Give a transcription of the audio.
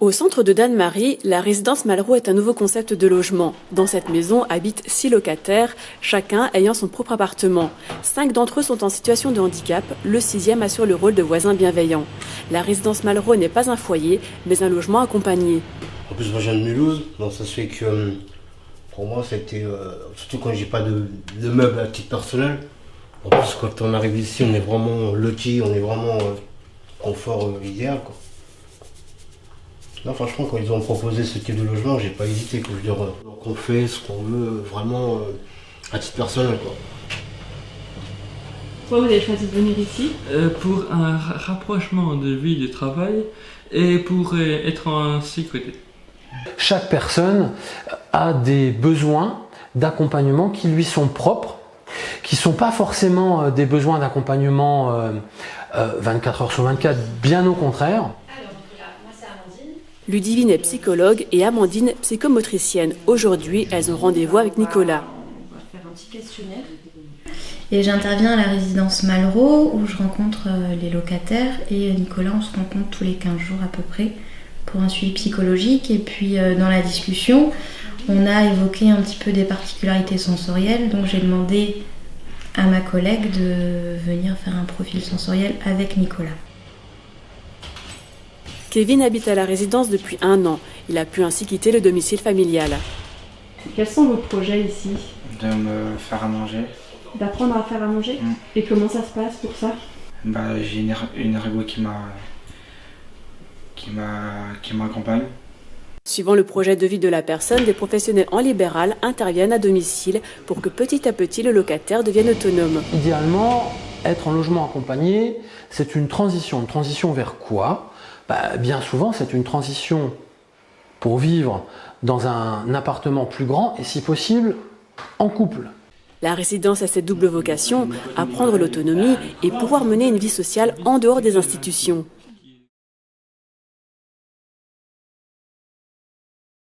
Au centre de Dannemarie, la résidence Malraux est un nouveau concept de logement. Dans cette maison habitent 6 locataires, chacun ayant son propre appartement. 5 d'entre eux sont en situation de handicap, le 6e assure le rôle de voisin bienveillant. La résidence Malraux n'est pas un foyer, mais un logement accompagné. En plus, moi je viens de Mulhouse, donc ça se fait que pour moi c'était, surtout quand j'ai pas de meubles à titre personnel. En plus, quand on arrive ici, on est vraiment loti, on est vraiment confort idéal, quoi. Non, franchement, quand ils ont proposé ce type de logement, j'ai pas hésité, quoi. Je veux dire, donc on fait ce qu'on veut vraiment à titre personnel, quoi. Pourquoi vous avez choisi de venir ici? Pour un rapprochement de vie et de travail et pour être en sécurité. Chaque personne a des besoins d'accompagnement qui lui sont propres, qui ne sont pas forcément des besoins d'accompagnement 24 heures sur 24, bien au contraire. Ludivine est psychologue et Amandine psychomotricienne. Aujourd'hui, elles ont rendez-vous avec Nicolas. On va faire un petit questionnaire. Et j'interviens à la résidence Malraux où je rencontre les locataires et Nicolas, on se rencontre tous les 15 jours à peu près pour un suivi psychologique. Et puis dans la discussion, on a évoqué un petit peu des particularités sensorielles. Donc j'ai demandé à ma collègue de venir faire un profil sensoriel avec Nicolas. Kevin habite à la résidence depuis 1 an. Il a pu ainsi quitter le domicile familial. Quels sont vos projets ici? De me faire à manger. D'apprendre à faire à manger? Et comment ça se passe pour ça? J'ai une ergo qui m'accompagne. Suivant le projet de vie de la personne, des professionnels en libéral interviennent à domicile pour que petit à petit le locataire devienne autonome. Idéalement, être en logement accompagné, c'est une transition. Une transition vers quoi? Bien souvent, c'est une transition pour vivre dans un appartement plus grand et si possible, en couple. La résidence a cette double vocation, apprendre l'autonomie et pouvoir mener une vie sociale en dehors des institutions.